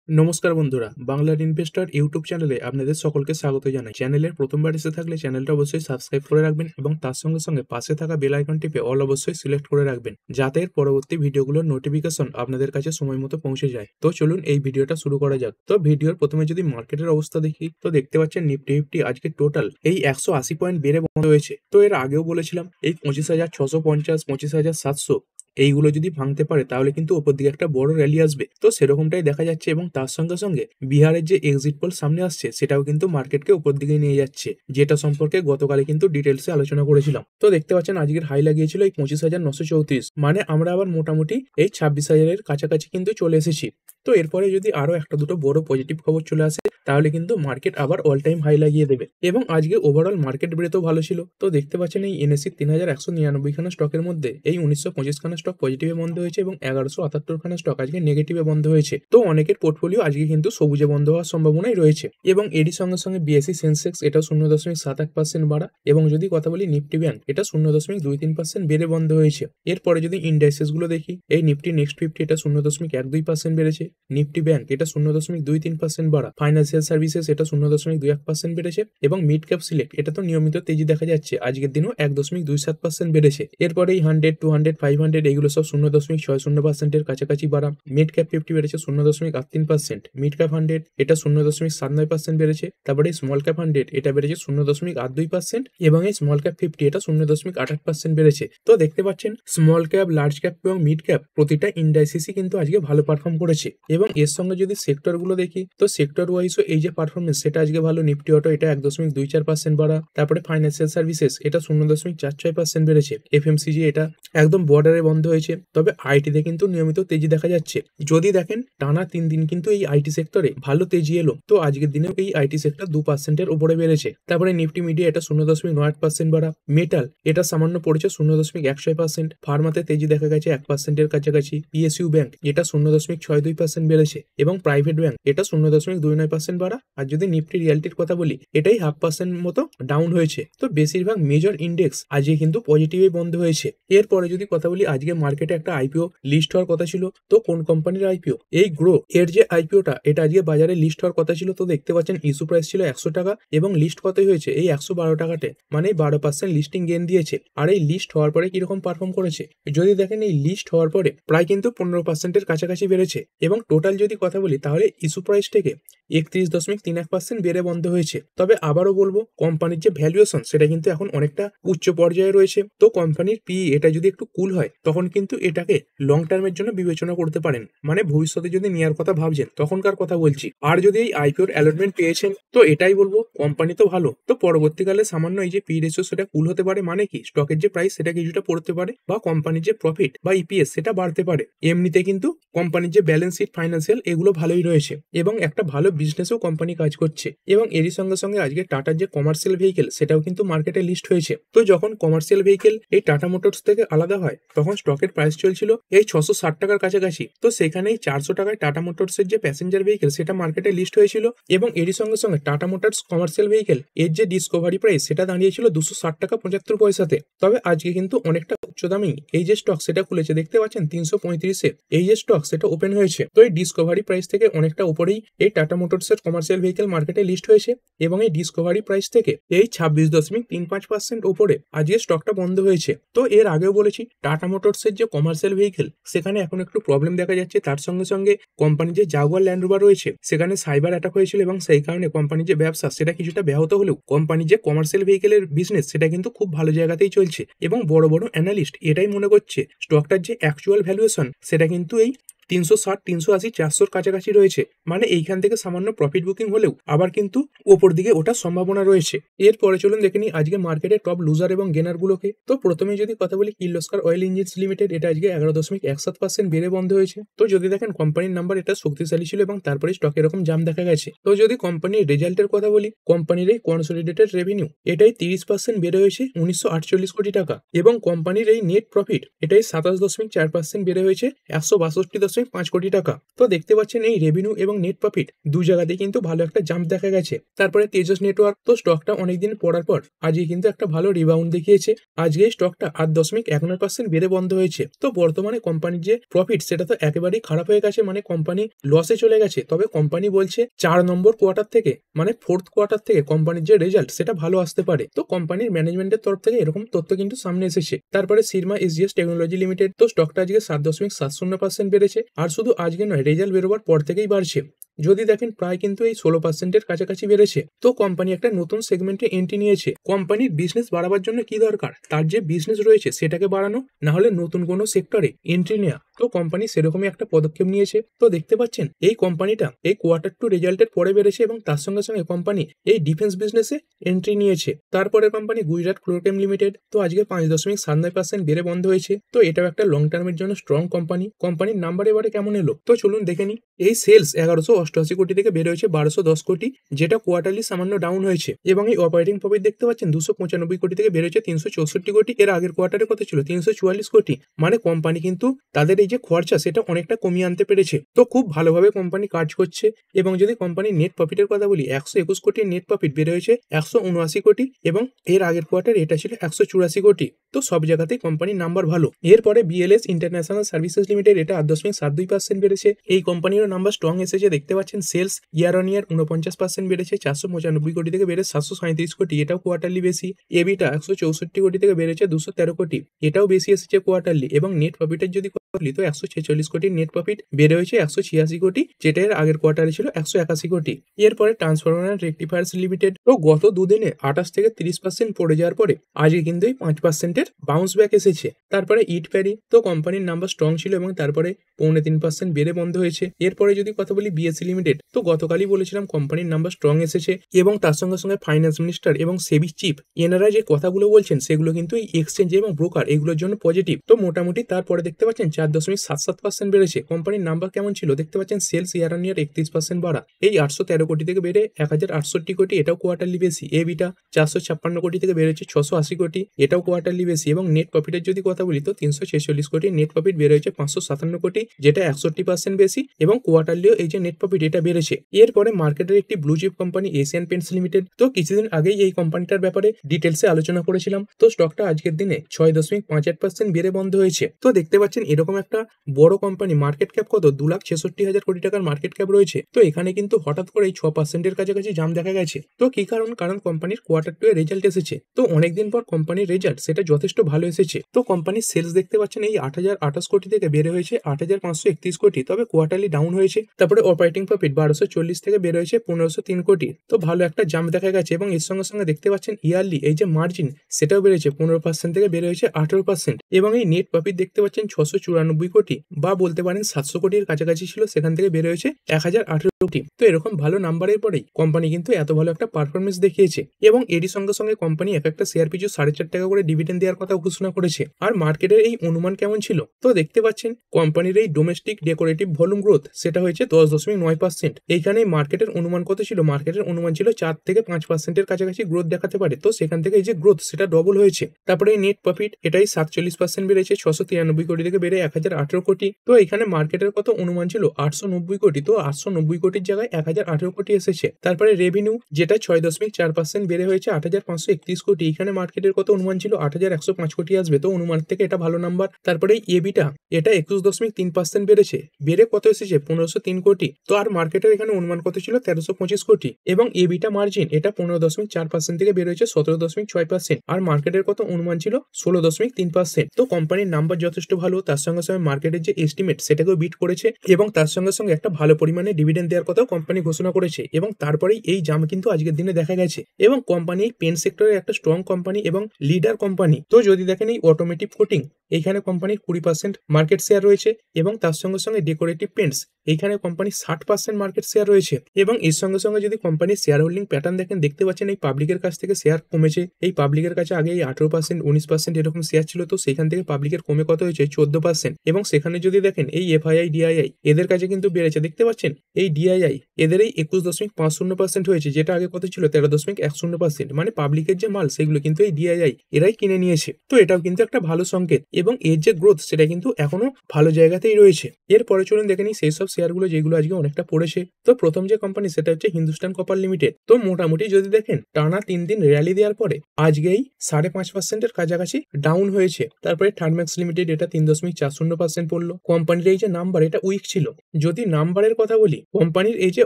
নমস্কার বন্ধুরা, বাংলার ইনভেস্টর ইউটিউব চ্যানেলে আপনাদের সকলকে স্বাগত জানাই। চ্যানেলের প্রথমবার এসে থাকলে চ্যানেলটা অবশ্যই সাবস্ক্রাইব করে রাখবেন এবং তার সঙ্গে সঙ্গে পাশে থাকা বেল আইকন টিপে অল অবশ্যই সিলেক্ট করে রাখবেন, যাতে এর পরবর্তী ভিডিওগুলোর নোটিফিকেশন আপনাদের কাছে সময় মতো পৌঁছে যায়। তো চলুন এই ভিডিওটা শুরু করা যাক। তো ভিডিওর প্রথমে যদি মার্কেটের অবস্থা দেখি, তো দেখতে পাচ্ছেন নিফটি ফিফটি আজকে টোটাল এই 180 পয়েন্ট বেড়ে বন্ধ হয়েছে। তো এর আগেও বলেছিলাম এই 25,650, 25,700 এইগুলো যদি ভাঙতে পারে তাহলে কিন্তু ওপর দিকে একটা বড় র্যালি আসবে। তো সেরকমটাই দেখা যাচ্ছে এবং তার সঙ্গে সঙ্গে বিহারের যে এক্সিট পোল সামনে আসছে সেটাও কিন্তু মার্কেটকে উপর দিকে নিয়ে যাচ্ছে, যেটা সম্পর্কে গতকালে কিন্তু ডিটেলসে আলোচনা করেছিলাম। তো দেখতে পাচ্ছেন আজকের হাই লাগিয়েছিল এই 25,934, মানে আমরা আবার মোটামুটি এই 26,000-এর কাছাকাছি কিন্তু চলে এসেছি। তো এরপরে যদি আরো একটা দুটো বড় পজিটিভ খবর চলে আসে তাহলে কিন্তু মার্কেট আবার অল টাইম হাই লাগিয়ে দেবে। এবং আজকে ওভারঅল মার্কেট ব্রেথও ভালো ছিল। তো দেখতে পাচ্ছেন এই এনএসসি 3,199 খানা স্টকের মধ্যে এই 1925 খানা স্টক পজিটিভে বন্ধ হয়েছে এবং 1178 খানা স্টক আজকে নেগেটিভে বন্ধ হয়েছে। তো অনেকের পোর্টফোলিও আজকে কিন্তু সবুজে বন্ধ হওয়ার সম্ভাবনাই রয়েছে। এবং এরই সঙ্গে সঙ্গে বিএসসি সেন্সেক্স এটা 0.71% বাড়া, এবং যদি কথা বলি নিফটি ব্যাংক এটা 0.23% বেড়ে বন্ধ হয়েছে। এরপরে যদি ইন্ডাইসেস গুলো দেখি, এই নিফটি নেক্সট 50 এটা 0.12% বেড়েছে, নিফটি ব্যাংক এটা 0.23% বাড়া, ফাইন্যান্সিয়াল সার্ভিসেস এটা 0.21% বেড়েছে এবং মিড ক্যাপ সিলেক্ট এটা তো নিয়মিত তেজি দেখা যাচ্ছে, আজকের দিনও 1.27% বেড়েছে। এরপরে এই 100, 200, 500 এইগুলো সব 0.60% কাছাকাছি বাড়া। মিড ক্যাপ 50 বেড়েছে 0.83%, মিড ক্যাপ 100 এটা 0.79% বেড়েছে। তারপরে স্মল ক্যাপ 100 এটা বেড়েছে 0.82% এবং এই স্মল ক্যাপ 50 এটা 0.28% বেড়েছে। তো দেখতে পাচ্ছেন স্মল ক্যাপ, লার্জ ক্যাপ এবং মিড ক্যাপ প্রতিটা ইন্ডাইসিসই কিন্তু আজকে ভালো পারফর্ম করেছে। এবং এর সঙ্গে যদি সেক্টর গুলো দেখি, তো সেক্টর ওয়াইজও এই যে পারফরমেন্স সেটা আজকে ভালো। নিফটি অটো এটা 1.24% বাড়া, তারপরে ফাইন্যান্সিয়াল সার্ভিসেস এটা 0.46% বেড়েছে, এফএমসিজি এটা একদম বর্ডারে বন্ধ হয়েছে। তবে আইটিতে কিন্তু নিয়মিত তেজি দেখা যাচ্ছে। যদি দেখেন টানা 3 দিন কিন্তু এই আইটি সেক্টরে ভালো তেজি এলো, তো আজকের দিনেও এই আইটি সেক্টর 2%-এর উপরে বেড়েছে। তারপরে নিফটি মিডিয়া এটা 0.98% বাড়া, মেটাল এটা সামান্য পড়েছে 0.16%, ফার্মাতে তেজি দেখা গেছে 1%-এর কাছাকাছি, পিএসইউ ব্যাংক এটা 0.62% বেড়েছে এবং প্রাইভেট ব্যাংক এটা 0.29% বাড়া। আর যদি নিফটি রিয়ালিটির কথা বলি, এটাই 0.5% মতো ডাউন হয়েছে। তো বেশিরভাগ মেজর ইন্ডেক্স আজকে কিন্তু পজিটিভে বন্ধ হয়েছে। এরপরে যদি কথা বলি, আজকে মার্কেটে একটা আইপিও লিস্ট হওয়ার কথা ছিল। তো কোন কোম্পানির আইপিও? এই গ্রো এর যে আইপিওটা এটা আজকে বাজারে লিস্ট হওয়ার কথা ছিল। তো দেখতে পাচ্ছেন ইস্যু প্রাইস ছিল 100 টাকা এবং লিস্ট কতই হয়েছে এই 112 টাকাতে, মানে 12% লিস্টিং গেন দিয়েছে। আর এই লিস্ট হওয়ার পরে কিরকম পারফর্ম করেছে যদি দেখেন, এই লিস্ট হওয়ার পরে প্রায় কিন্তু 15%-এর কাছাকাছি বেড়েছে। এবং টোটাল যদি কথা বলি তাহলে ইস্যু প্রাইস থেকে 31.31% বেড়ে বন্ধ হয়েছে। তবে আবারও বলবো, কোম্পানির যে ভ্যালুয়েশন সেটা কিন্তু এখন অনেকটা উচ্চ পর্যায়ে রয়েছে। তো কোম্পানির পি এটা যদি একটু কুল হয় তখন কিন্তু এটাকে লং টার্মের জন্য বিবেচনা করতে পারেন, মানে ভবিষ্যতে যদি নেওয়ার কথা ভাবছেন তখনকার কথা বলছি। আর যদি এই আইপিওর অ্যালটমেন্ট পেয়েছেন তো এটাই বলবো কোম্পানি তো ভালো, তো পরবর্তীকালে সামান্য এই যে পি রেশিও সেটা কুল হতে পারে, মানে কি স্টকের যে প্রাইস সেটা কিছুটা পড়তে পারে বা কোম্পানির যে প্রফিট বা ইপিএস সেটা বাড়তে পারে। এমনিতে কিন্তু কোম্পানির যে ব্যালেন্স শিট, ফাইন্যান্সিয়াল এগুলো ভালোই রয়েছে এবং একটা ভালো বিজনেসও কোম্পানি কাজ করছে। এবং এরই সঙ্গে সঙ্গে আজকে টাটার যে কমার্শিয়াল ভেহিকেল সেটাও কিন্তু মার্কেটে লিস্ট হয়েছে। তো যখন কমার্শিয়াল ভেহিকেল এই টাটা মোটরস থেকে আলাদা হয় তখন স্টকের প্রাইস চলছিল এই 660 টাকার কাছাকাছি। তো সেখানেই 400 টাকায় টাটা মোটরসের যে প্যাসেঞ্জার ভেহিকেল সেটা মার্কেটে লিস্ট হয়েছিল। এবং এরই সঙ্গে সঙ্গে টাটা মোটরস কমার্শিয়াল ভেহিকেল এর যে ডিসকভারি প্রাইস সেটা দাঁড়িয়েছিল 260 টাকা 75 পয়সাতে। তবে আজকে কিন্তু অনেকটা উচ্চ দামেই এই যে স্টক সেটা খুলেছে, দেখতে পাচ্ছেন 335-এ এই যে স্টক সেটা ওপেন হয়েছে। তো এই ডিসকভারি প্রাইস থেকে অনেকটা উপরেই এই টাটা মোটরসের কমার্শিয়াল ভেহিকেল মার্কেটে লিস্ট হয়েছে এবং এই ডিসকভারি প্রাইস থেকে এই 26.35% উপরে আজকে স্টকটা বন্ধ হয়েছে। তো এর আগেও বলেছি টাটা মোটরসের যে কমার্শিয়াল ভেহিকেল সেখানে এখন একটু প্রবলেম দেখা যাচ্ছে। তার সঙ্গে সঙ্গে কোম্পানির যে জাগুয়ার ল্যান্ড রোভার রয়েছে সেখানে সাইবার অ্যাটাক হয়েছিল এবং সেই কারণে কোম্পানির যে ব্যবসা সেটা কিছুটা ব্যাহত হলেও কোম্পানির যে কমার্শিয়াল ভেহিকেলের বিজনেস সেটা কিন্তু খুব ভালো জায়গাতেই চলছে। এবং বড় বড় অ্যানালিস্ট এটাই মনে করছে স্টকটার যে অ্যাকচুয়াল ভ্যালুয়েশন সেটা কিন্তু এই 360, 380, 400-র কাছাকাছি রয়েছে, মানে এইখান থেকে সামান্য প্রফিট বুকিং হলেও আবার কিন্তু ওপর দিকে ওঠার সম্ভাবনা রয়েছে। এরপরে চলুন দেখে নিই আজকে মার্কেটে টপ লুজার এবং গেনার গুলোকে। তো প্রথমে যদি কথা বলি, কির্লোস্কার অয়েল ইঞ্জিনস লিমিটেড এটা আজকে 11.17% বেড়ে বন্ধ হয়েছে। তো যদি দেখেন কোম্পানির নাম্বার এটা শক্তিশালী ছিল এবং তারপরে স্টক এরকম জাম দেখা গেছে। তো যদি কোম্পানির রেজাল্টের কথা বলি, কোম্পানির এই কনসলিডেটেড রেভিনিউ এটাই 30% বেড়ে হয়েছে 1948 কোটি টাকা এবং কোম্পানির এই নেট প্রফিট এটাই 27.4% বেড়ে হয়েছে 162.8 কোটি টাকা। তো দেখতে পাচ্ছেন এই রেভিনিউ এবং নেট প্রফিট দু জায়গাতে কিন্তু ভালো একটা জাম্প দেখা গেছে। তারপরে তেজস নেটওয়ার্ক, তো স্টকটা অনেকদিন পড়ার পর আজকে কিন্তু একটা ভালো রিবাউন্ড দেখিয়েছে। আজকে স্টকটা 8.11% বেড়ে বন্ধ হয়েছে। তো বর্তমানে কোম্পানির যে প্রফিট সেটা তো একেবারেই খারাপ হয়ে গেছে, মানে কোম্পানি লসে চলে গেছে। তবে কোম্পানি বলছে 4 নম্বর কোয়ার্টার থেকে, মানে ফোর্থ কোয়ার্টার থেকে কোম্পানির যে রেজাল্ট সেটা ভালো আসতে পারে। তো কোম্পানির ম্যানেজমেন্টের তরফ থেকে এরকম তথ্য কিন্তু সামনে এসেছে। তারপরে সিরমা এসজিএস টেকনোলজি লিমিটেড, তো স্টকটা আজকে 7.70% বেড়েছে। আর শুধু আজকে নয়, রেজাল্ট বেরোবার পর থেকেই বাড়ছে। যদি দেখেন প্রায় কিন্তু এই 16%-এর কাছাকাছি বেড়েছে। তো কোম্পানি একটা নতুন সেগমেন্টে এন্ট্রি নিয়েছে। কোম্পানির বিজনেস বাড়াবার জন্য কি দরকার? তার যে বিজনেস রয়েছে সেটাকে বাড়ানো, না হলে নতুন কোনো সেক্টরে এন্ট্রি নেওয়া। তো কোম্পানি সেরকমই একটা পদক্ষেপ নিয়েছে। তো দেখতে পাচ্ছেন এই কোম্পানিটা এই কোয়ার্টার টু রেজাল্টের পরে বেড়েছে এবং তার সঙ্গে সঙ্গে কোম্পানি এই ডিফেন্স বিজনেসে এন্ট্রি নিয়েছে। তারপরে কোম্পানি গুজরাট ফ্লোরকেম লিমিটেড, তো আজকে 5.97% বেড়ে বন্ধ হয়েছে। তো এটাও একটা লং টার্মের জন্য স্ট্রং কোম্পানি। কোম্পানির নাম্বার এবারে কেমন এলো তো চলুন দেখে নিই। এই সেলস 1188 কোটি থেকে বেড়ে হয়েছে 1210 কোটি, যেটা কোয়ার্টারলি সামান্য ডাউন হয়েছে। এবং এই অপারেটিং প্রফিট দেখতে পাচ্ছেন 295 কোটি থেকে বেড়ে হয়েছে 364 কোটি। এর আগের কোয়ার্টারে কত ছিল? 344 কোটি। মানে কোম্পানি কিন্তু তাদের এই যে খরচা সেটা অনেকটা কমিয়ে আনতে পেরেছে। তো খুব ভালোভাবে কোম্পানি কাজ করছে। এবং যদি কোম্পানির নেট প্রফিটের কথা বলি, 121 কোটির নেট প্রফিট বেড়ে হয়েছে 179 কোটি, এবং এর আগের কোয়ার্টার এটা ছিল 184 কোটি। তো সব জায়গাতেই কোম্পানির নাম্বার ভালো। এরপরে বিএলএস ইন্টারন্যাশনাল সার্ভিসেস লিমিটেড, এটা 8.72% বেড়েছে। এই কোম্পানিরও নাম্বার স্ট্রং এসেছে। দেখতে পাচ্ছেন সেলস ইয়ার অন ইয়ার 49% বেড়েছে, 495 কোটি থেকে বেড়ে 737 কোটি, এটাও কোয়ার্টারলি বেশি। এবিটা 164 কোটি থেকে বেড়েছে 213 কোটি, এটাও বেশি এসেছে কোয়ার্টারলি। এবং নেট প্রফিটের যদি কথা বলি তো 146 কোটির নেট প্রফিট বেড়ে হয়েছে 186 কোটি, যেটা এর আগের কোয়ার্টারে ছিল 181 কোটি। এরপরে ট্রান্সফরমার রেকটিফায়ার্স লিমিটেড, তো গত দুদিনে 28 থেকে 30% পড়ে যাওয়ার পরে আজকে কিন্তু এই 5%-এর বাউন্স ব্যাক এসেছে। তারপরে ইট প্যারি, তো কোম্পানির নাম্বার স্ট্রং ছিল এবং তারপরে 3.25% বেড়ে বন্ধ হয়েছে। এরপরে যদি কথা বলি বিএসসি লিমিটেড, তো গতকালই বলেছিলাম কোম্পানির নাম্বার স্ট্রং এসেছে। এবং তার সঙ্গে সঙ্গে ফাইন্যান্স মিনিস্টার এবং সেবি চিফ এনারা যে কথাগুলো বলছেন সেগুলো কিন্তু এই এক্সচেঞ্জ এবং ব্রোকার এগুলোর জন্য পজিটিভ। তো মোটামুটি তারপরে দেখতে পাচ্ছেন 4.77% বেড়েছে। কোম্পানির নাম্বার কেমন ছিল দেখতে পাচ্ছেন, সেলস ইয়ার অন ইয়ার 31% বাড়া, এই 813 কোটি থেকে বেড়ে 1068 কোটি, এটাও কোয়ার্টারলি বেশি। এবিটা 456 কোটি থেকে বেড়েছে 680 কোটি, এটাও কোয়ার্টারলি বেশি। এবং নেট প্রফিটের যদি কথা বলি তো 346 কোটি নেট প্রফিট বেড়ে হয়েছে 557 কোটি, যেটা 61% বেশি। এবং কোয়ার্টারলিও এই যে নেট প্রফিট এটা বেড়েছে। এরপরে মার্কেটের একটি blue chip company Asian Paints limited, তো কিছুদিন আগেই এই কোম্পানিটার ব্যাপারে ডিটেলসে আলোচনা করেছিলাম। তো স্টকটা আজকের দিনে 6.58% বেড়ে বন্ধ হয়েছে। তো দেখতে পাচ্ছেন এরকম একটা বড় কোম্পানি, মার্কেট ক্যাপ কত 2,66,000 কোটি টাকার মার্কেট ক্যাপ রয়েছে। তো এখানে কিন্তু হঠাৎ করে 6%-এর কাছাকাছি জাম দেখা গেছে। তো কি কারণ? কারণ কোম্পানির কোয়ার্টার টু এর রেজাল্ট এসেছে। তো অনেকদিন পর কোম্পানির রেজাল্ট সেটা যথেষ্ট ভালো এসেছে। তো কোম্পানির সেলস দেখতে পাচ্ছেন এই 8,028 কোটি থেকে বেড়ে হয়েছে 8,531 কোটি, তবে কোয়ার্টারলি ডাউন হয়েছে। তারপরে অপারেটিং প্রফিট 1240 থেকে বেড়ে হয়েছে 1503 কোটি, তো ভালো একটা জাম্প দেখা গেছে। এবং এর সঙ্গে সঙ্গে দেখতে পাচ্ছেন ইয়ারলি এই যে মার্জিন সেটাও বেড়েছে 15% থেকে বেড়ে হয়েছে 18%। এবং এই নেট প্রফিট দেখতে পাচ্ছেন 694 কোটি, বা বলতে পারেন 700 কোটির কাছাকাছি ছিল, সেখান থেকে বেড়ে হয়েছে 1018 কোটি। তো এরকম ভালো নাম্বারের পরেই কোম্পানি কিন্তু এত ভালো একটা পারফরমেন্স দেখিয়েছে। এবং এরই সঙ্গে সঙ্গে কোম্পানি এক একটা শেয়ার পিছু 4.5 টাকা করে ডিভিডেন্ড দেওয়ার কথা ঘোষণা করেছে। আর মার্কেটের এই অনুমান কেমন ছিল? তো দেখতে পাচ্ছেন কোম্পানির এই ডোমেস্টিক ডেকোরেটিভ ভলিউম গ্রোথ সেটা হয়েছে 10.9%। এইখানে মার্কেটের অনুমান কত ছিল? মার্কেটের অনুমান ছিল 4 থেকে 5%-এর কাছাকাছি গ্রোথ দেখাতে পারে। তো সেখান থেকে এই যে গ্রোথ সেটা ডবল হয়েছে। তারপরে এই নেট প্রফিট এটাই 47% বেড়েছে, 693 কোটি থেকে বেড়ে 1018 কোটি। তো এখানে মার্কেটের কত অনুমান ছিল? 890 কোটি, তো 890 কোটির জায়গায় 1018 কোটি এসেছে। তারপরে রেভিনিউ যেটা 6.4% বেড়ে হয়েছে 8,531 কোটি, এখানে মার্কেটের কত অনুমান ছিল? 8,105 কোটি আসবে, তো অনুমান থেকে এটা ভালো নাম্বার। তারপরে এবিটা এটা 21.3% বেড়েছে, বেড়ে কত এসেছে? 1503 কোটি। তো আর মার্কেটের এখানে অনুমান কত ছিল? 1325 কোটি। এবং এবিটা মার্জিন এটা 15.4% থেকে বেড়ে হয়েছে 17.6%, আর মার্কেটের কত অনুমান ছিল? 16.3%। তো কোম্পানির নাম্বার যথেষ্ট ভালো, তার সঙ্গে সঙ্গে মার্কেটের যে এস্টিমেট সেটাকেও বিট করেছে। এবং তার সঙ্গে সঙ্গে একটা ভালো পরিমাণে ডিভিডেন্ড দেওয়ার কথাও কোম্পানি ঘোষণা করেছে। এবং তারপরেই এই জাম কিন্তু আজকের দিনে দেখা গেছে। এবং কোম্পানি পেন সেক্টরের একটা স্ট্রং কোম্পানি এবং লিডার কোম্পানি। তো যদি দেখেন এই অটোমেটিভ কোটিং, এইখানে কোম্পানির 20% মার্কেট শেয়ার রয়েছে। এবং তার সঙ্গে সঙ্গে ডেকোরেটিভ পেন্টস এইখানে কোম্পানির 60% মার্কেট শেয়ার রয়েছে এবং এর সঙ্গে সঙ্গে যদি কোম্পানির শেয়ার হোল্ডিং প্যাটার্ন দেখেন, দেখতে পাচ্ছেন এই পাবলিকের কাছ থেকে শেয়ার কমেছে। এই পাবলিকের কাছে আগে 18%, 19% এরকম শেয়ার ছিল, তো সেখান থেকে পাবলিকের কমে কত হয়েছে 14%। এবং সেখানে যদি দেখেন এই এফআইআই ডিআইআই এদের কাছে কিন্তু বেড়েছে, দেখতে পাচ্ছেন এই ডিআইআই এদের এই 21.50% হয়েছে, যেটা আগে কত ছিল 13.10%। মানে পাবলিকের যে মাল সেগুলো কিন্তু এই ডিআইআই এরাই কিনে নিয়েছে। তো এটাও কিন্তু একটা ভালো সংকেত এবং এর যে গ্রোথ সেটা কিন্তু এখনো ভালো জায়গাতেই রয়েছে। এরপরে চলুন দেখে নিই সেই সব শেয়ারগুলো যেগুলো আজকে অনেকটা পড়েছে। তো প্রথম যে কোম্পানি সেটা হচ্ছে হিন্দুস্তান কপার লিমিটেড। তো মোটামুটি যদি দেখেন টানা 3 দিন র্যালি দেওয়ার পরে আজকেই 5.5% কাছাকাছি ডাউন হয়েছে। তারপরে থার্ডম্যাক্স লিমিটেড এটা 3.40% পড়লো। কোম্পানির এই যে নাম্বার এটা উইক ছিল। যদি নাম্বারের কথা বলি, কোম্পানির এই যে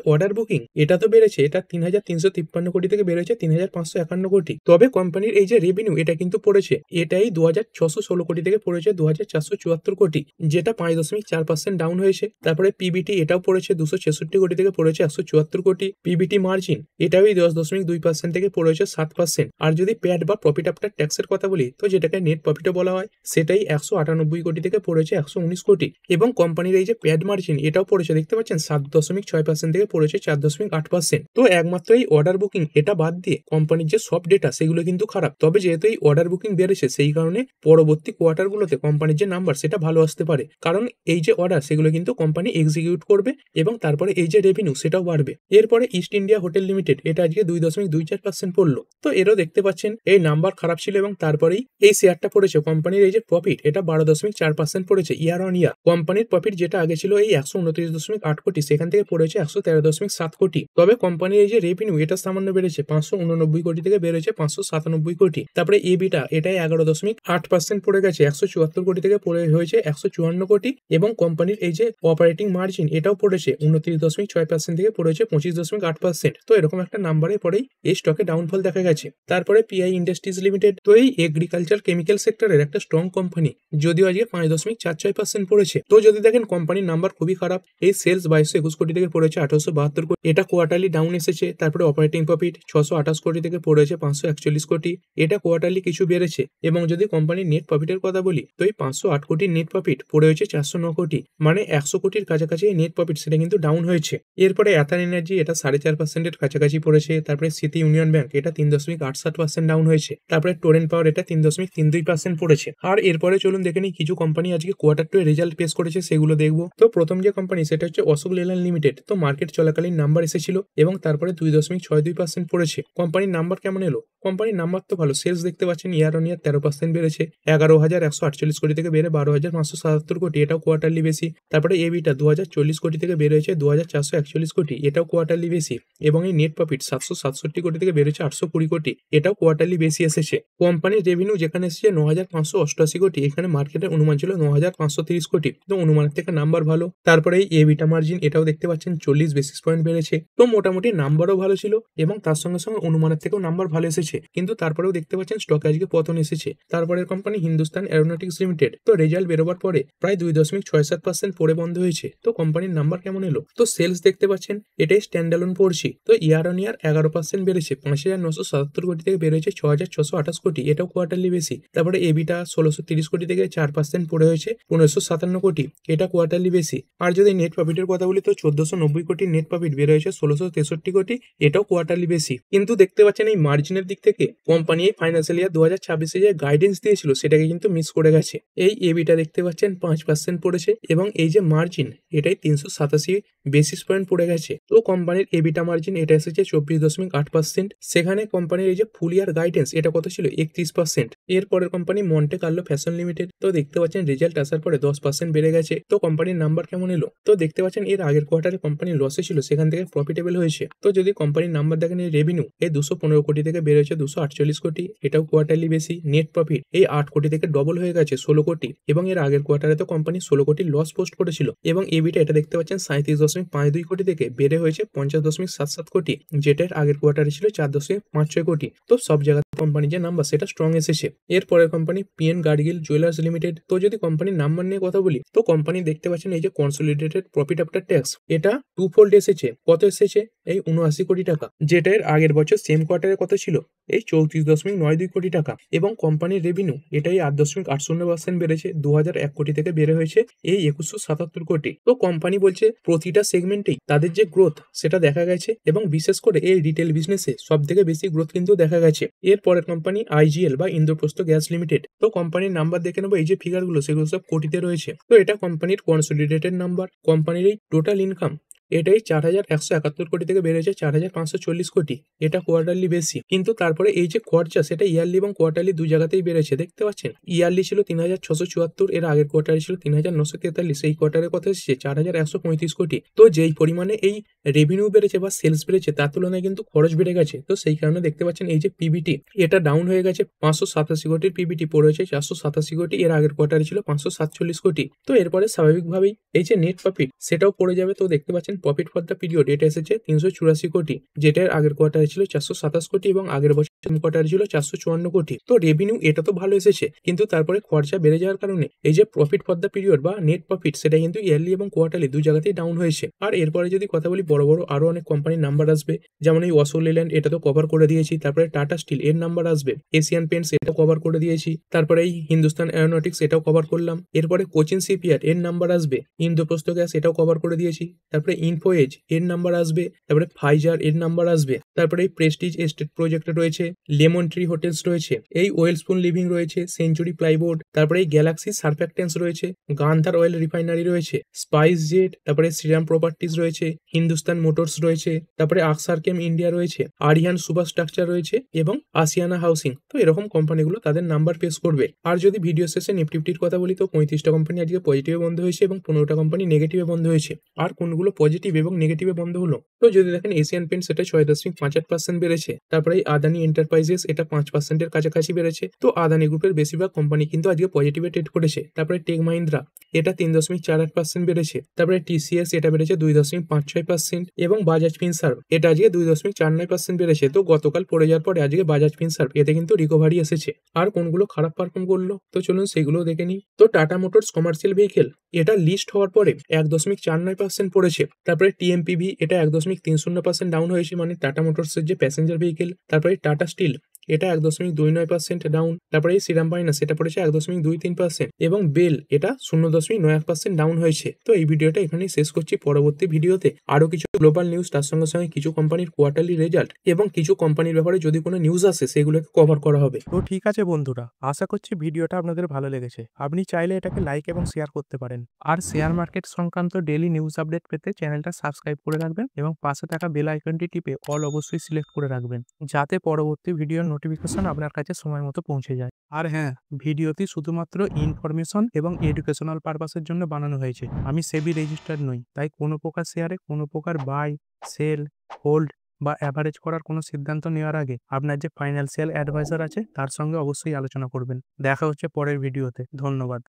অর্ডার বুকিং এটা তো বেড়েছে, এটা 3,353 কোটি থেকে বেড়েছে 3,551 কোটি। তবে কোম্পানির এই যে রেভিনিউ এটা কিন্তু পড়েছে, এটাই 2,616 কোটি থেকে পড়েছে 2,474 কোটি, যেটা 5.4% ডাউন হয়েছে। তারপরে পিবিটি এটাও পড়েছে 266 কোটি থেকে পড়েছে 174 কোটি। পিবিটি মার্জিন এটাও 10.2% থেকে পড়েছে 7%। আর যদি প্যাট বা প্রফিট আফটার ট্যাক্সের কথা বলি, তো যেটাকে নেট প্রফিটও বলা হয়, সেটাই 198 কোটি থেকে পড়েছে 119 কোটি। এবং কোম্পানির এই যে প্যাট মার্জিন এটাও পড়েছে, দেখতে পাচ্ছেন 7.6% থেকে পড়েছে 4.8%। তো একমাত্র এই অর্ডার বুকিং এটা বাদ দিয়ে কোম্পানির যে সব ডেটা সেগুলো কিন্তু খারাপ। তবে যেহেতু এই অর্ডার বুকিং বেড়েছে, সেই কারণে পরবর্তী কোয়ার্টারগুলোতে কোম্পানির যে নাম্বার সেটা ভালো আসতে পারে, কারণ এই যে অর্ডার সেগুলো কিন্তু কোম্পানি এক্সিকিউট করবে এবং তারপরে এই যে রেভিনিউ সেটাও বাড়বে। এরপরে ইস্ট ইন্ডিয়া হোটেল লিমিটেড এটা আজকে 2.24% পড়লো। তো এরও দেখতে পাচ্ছেন এই নাম্বার খারাপ ছিল এবং তারপরেই এই শেয়ারটা পড়েছে। কোম্পানির এই যে প্রফিট এটা 12.4% পড়েছে ইয়ার অন ইয়ার। কোম্পানির প্রফিট যেটা আগে ছিল এই 129.8 কোটি, সেখান থেকে পড়েছে 113.7 কোটি। তবে কোম্পানির এই যে রেভিনিউ এটা সামান্য বেড়েছে, 589 কোটি থেকে বেড়েছে 597 কোটি। তারপরে এবিটা এটাই 11.8% পড়ে গেছে, 174 কোটি থেকে পড়ে হয়েছে 154 কোটি। এবং কোম্পানির এই যে অপারেটিং মার্জিন এটাও পড়েছে 29.6% থেকে পড়েছে 25.8%। তো এরকম একটা নাম্বারে পরেই এই স্টকে ডাউনফল দেখা গেছে। তারপরে পিআই ইন্ডাস্ট্রিজ লিমিটেড, তো এই এগ্রিকালচার কেমিক্যাল সেক্টরের একটা স্ট্রং কোম্পানি, যদিও আজকে 5.46% পড়েছে। তো যদি দেখেন কোম্পানির নাম্বার খুবই খারাপ, এই সেলস 2221 কোটি থেকে পড়েছে 1872 কোটি, এটা কোয়ার্টারলি ডাউন এসেছে। তারপরে অপারেটিং প্রফিট 628 কোটি থেকে পড়েছে 541 কোটি, এটা কোয়ার্টারলি কিছু বেড়েছে। এবং যদি কোম্পানির নেট প্রফিটের কথা বলি, তো এই 508 কোটির নেট প্রফিট পড়ে হয়েছে 409 কোটি, মানে 100 কোটির কাছাকাছি নেট প্রফিট সেটা কিন্তু ডাউন হয়েছে। এরপরে অ্যাথার এনার্জি এটা 4.5%-এর কাছাকাছি পড়েছে। তারপরে সিটি ইউনিয়ন ব্যাংক এটা 3.68% ডাউন হয়েছে। তারপরে টোরেন্ট পাওয়ার এটা 3.32% পড়েছে। আর এরপরে চলুন দেখে নিই কিছু কোম্পানি আজকে কোয়ার্টার টু রেজাল্ট পেশ করেছে, সেগুলো দেখবো। তো প্রথম যে কোম্পানি সেটা হচ্ছে অশোক লেল্যান্ড লিমিটেড। তো মার্কেট চলাকালীন নাম্বার এসেছিল এবং তারপরে 2.62% পড়েছে। কোম্পানির নাম্বার কেমন এলো? কোম্পানির নাম্বার তো ভালো, সেলস দেখতে পাচ্ছেন ইয়ার অন ইয়ার 13% বেড়েছে, 11,148 কোটি থেকে বেড়ে 12,577 কোটি, এটাও কোয়ার্টারলি বেশি। তারপরে এবিটা 2,040 কোটি থেকে বেড়েছে 2,441 কোটি, এটাও কোয়ার্টারলি বেশি। এবং এই নেট প্রফিট 767 কোটি থেকে বেড়েছে 820 কোটি, এটাও কোয়ার্টারলি বেশি এসেছে। কোম্পানির রেভিনিউ যেখানে এসেছে 9,588 কোটি, এখানে মার্কেটের অনুমান ছিল 9,530 কোটি, তো অনুমানের থেকে নাম্বার ভালো। তারপরে এই এবিটা মার্জিন এটাও দেখতে পাচ্ছেন 40 বেসিস পয়েন্ট বেড়েছে। তো মোটামুটি নাম্বারও ভালো ছিল এবং তার সঙ্গে সঙ্গে অনুমানের থেকেও নাম্বার ভালো এসেছে, কিন্তু তারপরেও দেখতে পাচ্ছেন স্টকে আজকে পতন এসেছে। তারপরের কোম্পানি হিন্দুস্তান এরোনটিক্স লিমিটেড। তো রেজাল্ট বেরোবার পরে প্রায় 2.67% পড়ে বন্ধ হয়েছে। তো কোম্পানির নাম্বার কেমন এলো? তো সেলস দেখতে পাচ্ছেন এটাই স্ট্যান্ডালোন পড়ছি, তো ইয়ার অন ইয়ার 11% বেড়েছে, 5,977 কোটি থেকে বেড়েছে 6,628 কোটি, এটাও কোয়ার্টারলি বেশি। তারপরে এবিটা 1,630 কোটি থেকে 4% পড়ে হয়েছে 1,557 কোটি, এটা কোয়ার্টারলি বেশি। আর যদি নেট প্রফিটের কথা বলি, তো 1,490 কোটি নেট প্রফিট বের হয়েছে 1,663 কোটি, এটাও কোয়ার্টারলি বেশি। কিন্তু দেখতে পাচ্ছেন এই মার্জিনের দিক থেকে কোম্পানি এই ফাইন্যান্সিয়াল ইয়ার 2026-এ যে গাইডেন্স দিয়েছিল সেটাকে কিন্তু মিস করে গেছে। এই এবিটা দেখতে পাচ্ছেন 5% পড়েছে এবং এই যে মার্জিন এটাই 387 বেসিস পয়েন্ট পড়ে গেছে। তো কোম্পানির এবিটা মার্জিন এটা এসেছে 24.8%, সেখানে কোম্পানির এই যে ফুল ইয়ার গাইডেন্স এটা কত ছিল 31%। এরপরের company Monte Carlo fashion limited. তো দেখতে পাচ্ছেন রেজাল্ট আসার পরে 10% বেড়ে গেছে। তো কোম্পানির নাম্বার কেমন এলো? তো দেখতে পাচ্ছেন এর আগের কোয়ার্টারে কোম্পানি লসে ছিল, সেখান থেকে প্রফিটেবল হয়েছে। তো যদি কোম্পানির নাম্বার দেখেন, এই রেভিনিউ এই 215 কোটি থেকে বেড়েছে 248 কোটি, এটাও কোয়ার্টারলি বেশি। নেট প্রফিট এই 8 কোটি থেকে ডবল হয়ে গেছে 16 কোটি, এবং এর আগের কোয়ার্টারে তো কোম্পানি 16 কোটি লস পোস্ট করেছিল। এবং এবিটা এটা দেখতে পাচ্ছেন 37.52 কোটি থেকে বেড়ে হয়েছে 50.77 কোটি, যেটার আগের কোয়ার্টারে ছিল 4.56 কোটি। তো সব জায়গায় কোম্পানি যে নাম্বার সেটা স্ট্রং এসেছে। এরপরের company PN garlic jewellers limited. তো যদি কোম্পানির নাম্বার নিয়ে কথা বলি, তো কোম্পানি দেখতে পাচ্ছেন এই যে কনসোলিডেটেড প্রফিট আফটার ট্যাক্স এটা 2-fold এসেছে। কত এসেছে? এই ৭৯ কোটি টাকা, যেটা এর আগের বছর সেম কোয়ার্টারের কথা ছিল এই 34.92 কোটি টাকা। এবং কোম্পানির রেভিনিউ এটাই 8.80% বেড়েছে, 2001 কোটি থেকে বেড়ে হয়েছে এই 2177 কোটি। তো কোম্পানি বলছে প্রতিটা সেগমেন্টেই তাদের যে গ্রোথ সেটা দেখা গেছে, এবং বিশেষ করে এই রিটেল বিজনেসে সব থেকে বেশি গ্রোথ কিন্তু দেখা গেছে। এর পরের কোম্পানি IGL বা ইন্দ্রপ্রস্থ গ্যাস লিমিটেড। তো কোম্পানির নাম্বার দেখে নেবো, এই যে ফিগারগুলো সেগুলো সব কোটিতে রয়েছে। তো এটা কোম্পানির কনসলিডেটেড নাম্বার। কোম্পানির এই টোটাল ইনকাম এটাই 4,171 কোটি থেকে বেড়েছে 4,540 কোটি। এটা কোয়ার্টারলি বেশি, কিন্তু তারপরে এই যে খরচা সেটা ইয়ারলি এবং কোয়ার্টারলি দুই জায়গাতেই বেড়েছে, দেখতে পাচ্ছেন। ইয়ারলি ছিল 3,674, এর আগের কোয়ার্টারে ছিল 3,943, এই কোয়ার্টারের কথা এসেছে 4,135 কোটি। তো যেই পরিমাণে এই রেভিনিউ বেড়েছে বা সেলস বেড়েছে তার তুলনায় কিন্তু খরচ বেড়ে গেছে। তো সেই কারণে দেখতে পাচ্ছেন এই যে পিবিটি এটা ডাউন হয়ে গেছে, 587 কোটির পিবিটি পড়েছে 487 কোটি, এর আগের কোয়ার্টারে ছিল 547 কোটি। তো এরপরে স্বাভাবিকভাবেই এই যে নেট প্রফিট সেটাও পড়ে যাবে। তো দেখতে পাচ্ছেন প্রফিট ফর দ্য পিরিয়ড এটা এসেছে 384 কোটি, যেটার আগের কোয়ার্টারে ছিল 427 কোটি এবং আগের বছর কোয়ার্টারে ছিল 454 কোটি। তো রেভিনিউ এটা তো ভালো এসেছে, কিন্তু তারপরে খরচা বেড়ে যাওয়ার কারণে এই যে প্রফিট ফর দ্য পিরিয়ড বা নেট প্রফিট সেটা কিন্তু ইয়ারলি এবং কোয়ার্টারলি দুই জায়গাতেই ডাউন হয়েছে। আর এরপরে যদি কথা বলি, বড় বড় আরো অনেক কোম্পানির নাম্বার আসবে, যেমন এই অশোক লেল্যান্ড এটা তো কভার করে দিয়েছি, তারপরে টাটা স্টিল এর নাম্বার আসবে, এশিয়ান পেন্টস এটা কভার করে দিয়েছি, তারপরে এই হিন্দুস্তান এরোনটিক্স এটাও কভার করলাম, এরপরে কোচিন শিপইয়ার্ড এর নাম্বার আসবে, ইন্দ্রপ্রস্থ গ্যাস এটাও কভার করে দিয়েছি, তারপরে ইনফো এজ এর নাম্বার আসবে, তারপরে ফাইজার এর নাম্বার আসবে, তারপরে এই প্রেস্টিজ এস্টেট প্রজেক্ট রয়েছে, লেমন ট্রি হোটেলস রয়েছে, এই ওয়েলস্পুন লিভিং রয়েছে, সেঞ্চুরি প্লাইবোর্ড, তারপরে এই গ্যালাক্সি সার্ফ্যাক্টেন্স রয়েছে, গান্ধার অয়েল রিফাইনারি রয়েছে, স্পাইস জেট, তারপরে শ্রীরাম প্রপার্টিজ রয়েছে, হিন্দুস্তান মোটরস রয়েছে, তারপরে আকসারকেম ইন্ডিয়া রয়েছে, আরিয়ান সুপার স্ট্রাকচার রয়েছে এবং আসিয়ানা হাউসিং। তো এরকম কোম্পানিগুলো তাদের নাম্বার পেশ করবে। আর যদি ভিডিও শেষে নিফটির কথা বলি, তো 35টা কোম্পানি আজকে পজিটিভে বন্ধ হয়েছে এবং 15টা কোম্পানি নেগেটিভে বন্ধ হয়েছে। আর কোনগুলো পজিটিভ এবং নেগেটিভে বন্ধ হলো, তো যদি দেখেন এশিয়ান পেন্টস সেটা 6.58% বেড়েছে, তারপরে এই আদানি এন্টারপ্রাইজেস এটা 5%-এর কাছাকাছি বেড়েছে। তো আদানি গ্রুপের বেশিরভাগ কোম্পানি কিন্তু আজকে পজিটিভে ট্রেড করেছে। তারপরে টেক মাহিন্দ্রা এটা 3.48% বেড়েছে, তারপরে TCS এটা বেড়েছে 2.56% এবং বাজাজ ফিনসার্ভ এটা আজকে 2.49% বেড়েছে। তো গতকাল পড়ে যাওয়ার পরে আজকে বাজাজ ফিনসার্ভ এতে কিন্তু রিকভারি এসেছে। আর কোনগুলো খারাপ পারফর্ম করলো, তো চলুন সেগুলো দেখে নিই। তো টাটা মোটরস কমার্শিয়াল ভেহিকেল এটা লিস্ট হওয়ার পরে 1.49% পড়েছে, তারপরে TMPV এটা 1.30% ডাউন হয়েছে, মানে টাটা মোটরসের যে প্যাসেঞ্জার ভেহিকেল। তারপরে টাটা স্টিল এটা 1.29% ডাউন, তারপরে শ্রীরাম ফাইন্যান্স এটা পড়েছে 1.23% এবং বেল এটা 0.91% ডাউন হয়েছে। তো এই ভিডিওটা এখানেই শেষ করছি। পরবর্তী ভিডিওতে আরো কিছু গ্লোবাল নিউজ, তার সঙ্গে সঙ্গে কিছু কোম্পানির কোয়ার্টারলি রেজাল্ট এবং কিছু কোম্পানির ব্যাপারে যদি কোনো নিউজ আসে সেগুলোকে কভার করা হবে। তো ঠিক আছে বন্ধুরা, আশা করছি ভিডিওটা আপনাদের ভালো লেগেছে। আপনি চাইলে এটাকে লাইক এবং শেয়ার করতে পারেন। আর শেয়ার মার্কেট সংক্রান্ত ডেইলি নিউজ আপডেট পেতে চ্যানেলটা সাবস্ক্রাইব করে রাখবেন এবং পাশে থাকা বেল আইকনটি টিপে অল অবশ্যই সিলেক্ট করে রাখবেন, যাতে পরবর্তী ভিডিওর নোটিফিকেশন আপনার কাছে সময় মতো পৌঁছে যায়। আর হ্যাঁ, ভিডিওটি শুধুমাত্র ইনফরমেশন এবং এডুকেশনাল পারপাসের জন্য বানানো হয়েছে। আমি সেবি রেজিস্টার্ড নই, তাই কোনো প্রকার শেয়ারে কোনো প্রকার বাই, সেল, হোল্ড বা অ্যাভারেজ করার কোনো সিদ্ধান্ত নেওয়ার আগে আপনার যে ফাইন্যান্সিয়াল অ্যাডভাইজার আছে তার সঙ্গে অবশ্যই আলোচনা করবেন। দেখা হচ্ছে পরের ভিডিওতে। ধন্যবাদ।